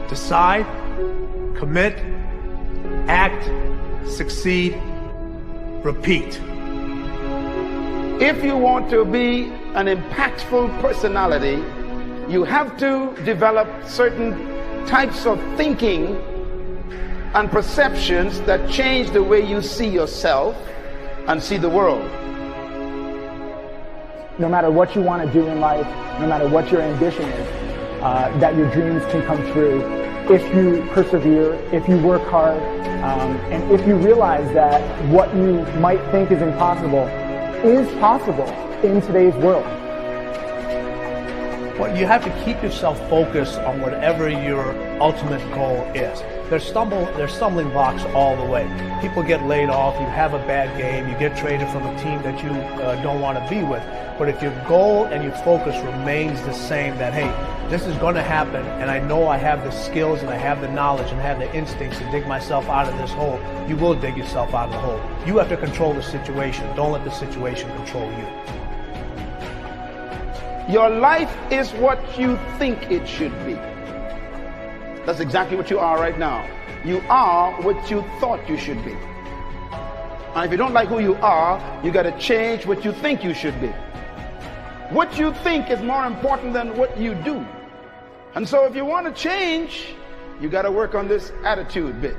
Decide, commit, act, succeed, repeat. If you want to be an impactful personality, you have to develop certain types of thinking and perceptions that change the way you see yourself and see the world. No matter what you want to do in life, no matter what your ambition is, that your dreams can come true if you persevere, if you work hard, and if you realize that what you might think is impossible is possible in today's world. Well, you have to keep yourself focused on whatever your ultimate goal is. There's stumbling blocks all the way. People get laid off, you have a bad game, you get traded from a team that you don't want to be with. But if your goal and your focus remains the same, that, hey, this is going to happen, and I know I have the skills and I have the knowledge and I have the instincts to dig myself out of this hole, you will dig yourself out of the hole. You have to control the situation. Don't let the situation control you. Your life is what you think it should be. That's exactly what you are right now. You are what you thought you should be. And if you don't like who you are, you got to change what you think you should be. What you think is more important than what you do. And so if you want to change, you got to work on this attitude bit.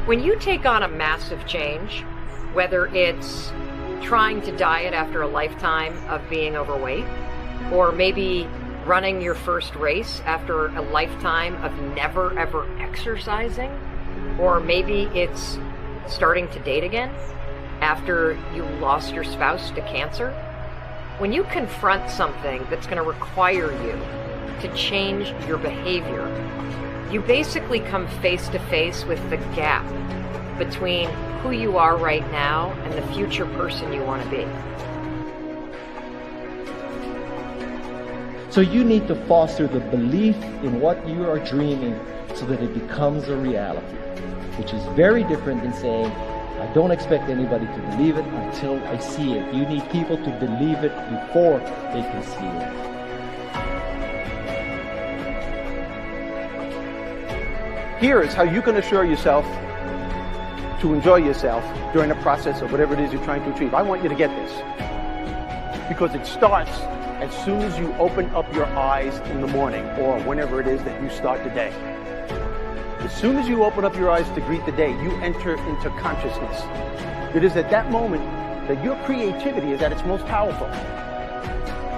When you take on a massive change, whether it's trying to diet after a lifetime of being overweight, or maybe running your first race after a lifetime of never ever exercising, or maybe it's starting to date again after you lost your spouse to cancer, when you confront something that's going to require you to change your behavior, you basically come face to face with the gap between who you are right now and the future person you want to be. So you need to foster the belief in what you are dreaming so that it becomes a reality, which is very different than saying, I don't expect anybody to believe it until I see it. You need people to believe it before they can see it. Here is how you can assure yourself to enjoy yourself during the process of whatever it is you're trying to achieve. I want you to get this, because it starts as soon as you open up your eyes in the morning, or whenever it is that you start the day. As soon as you open up your eyes to greet the day, you enter into consciousness. It is at that moment that your creativity is at its most powerful.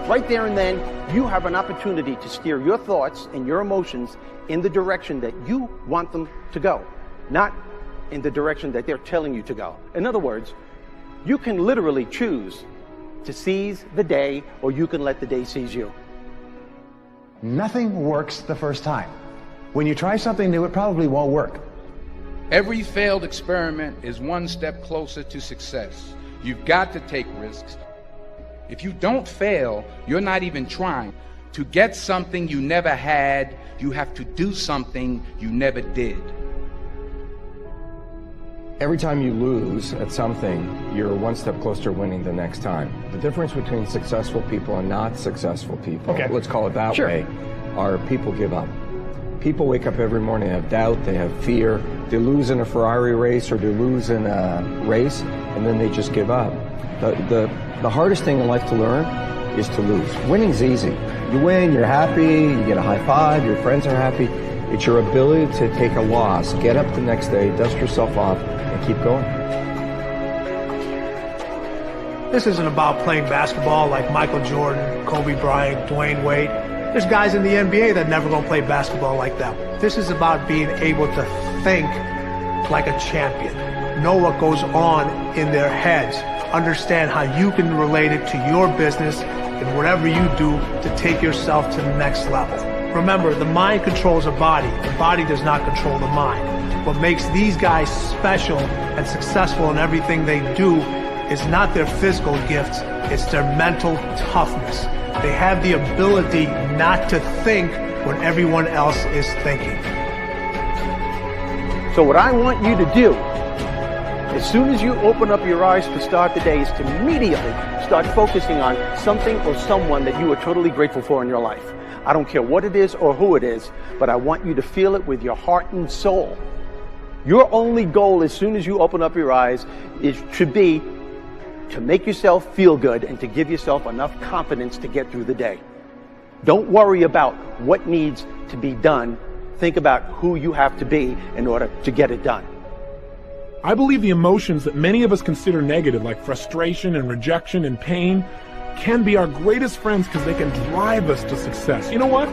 Right there and then, you have an opportunity to steer your thoughts and your emotions in the direction that you want them to go, not in the direction that they're telling you to go. In other words, you can literally choose to seize the day, or you can let the day seize you. Nothing works the first time. When you try something new, it probably won't work. Every failed experiment is one step closer to success. You've got to take risks. If you don't fail, you're not even trying. To get something you never had, you have to do something you never did. Every time you lose at something, you're one step closer to winning the next time. The difference between successful people and not successful people, let's call it that way, are people give up. People wake up every morning, they have doubt, they have fear, they lose in a Ferrari race or they lose in a race, and then they just give up. The hardest thing in life to learn is to lose. Winning's easy. You win, you're happy, you get a high five, your friends are happy. It's your ability to take a loss, get up the next day, dust yourself off, and keep going. This isn't about playing basketball like Michael Jordan, Kobe Bryant, Dwayne Wade. There's guys in the NBA that never gonna play basketball like them. This is about being able to think like a champion, know what goes on in their heads, understand how you can relate it to your business and whatever you do to take yourself to the next level. Remember, the mind controls the body does not control the mind. What makes these guys special and successful in everything they do is not their physical gifts, it's their mental toughness. They have the ability not to think when everyone else is thinking. So what I want you to do, as soon as you open up your eyes to start the day, is to immediately start focusing on something or someone that you are totally grateful for in your life. I don't care what it is or who it is, but I want you to feel it with your heart and soul. Your only goal as soon as you open up your eyes should be to make yourself feel good and to give yourself enough confidence to get through the day. Don't worry about what needs to be done. Think about who you have to be in order to get it done. I believe the emotions that many of us consider negative, like frustration and rejection and pain, can be our greatest friends because they can drive us to success. You know what?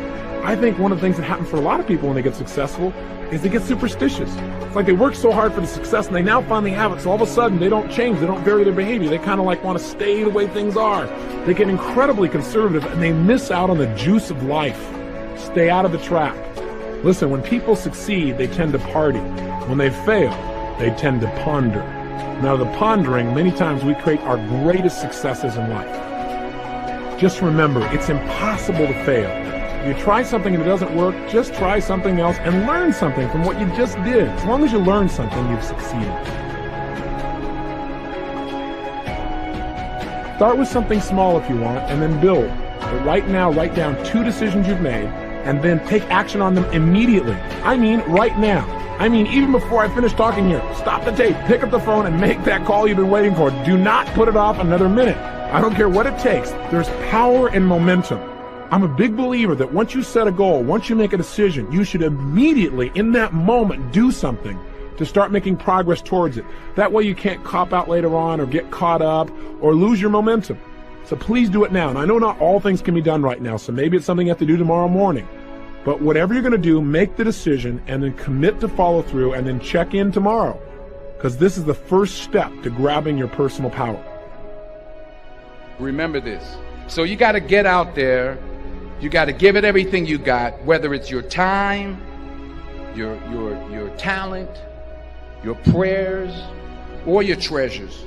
I think one of the things that happens for a lot of people when they get successful is they get superstitious. It's like they work so hard for the success and they now finally have it, so all of a sudden they don't change, they don't vary their behavior, they kind of like want to stay the way things are. They get incredibly conservative and they miss out on the juice of life. Stay out of the trap. Listen, when people succeed, they tend to party. When they fail, they tend to ponder. Now, the pondering, many times we create our greatest successes in life. Just remember, it's impossible to fail. If you try something and it doesn't work, just try something else and learn something from what you just did. As long as you learn something, you've succeeded. Start with something small if you want, and then build. But right now, write down 2 decisions you've made, and then take action on them immediately. I mean, right now. I mean, even before I finish talking here, stop the tape, pick up the phone, and make that call you've been waiting for. Do not put it off another minute. I don't care what it takes. There's power in momentum. I'm a big believer that once you set a goal, once you make a decision, you should immediately, in that moment, do something to start making progress towards it. That way you can't cop out later on or get caught up or lose your momentum. So please do it now. And I know not all things can be done right now, so maybe it's something you have to do tomorrow morning. But whatever you're going to do, make the decision and then commit to follow through and then check in tomorrow. Because this is the first step to grabbing your personal power. Remember this. So you got to get out there. You got to give it everything you got, whether it's your time, your talent, your prayers, or your treasures.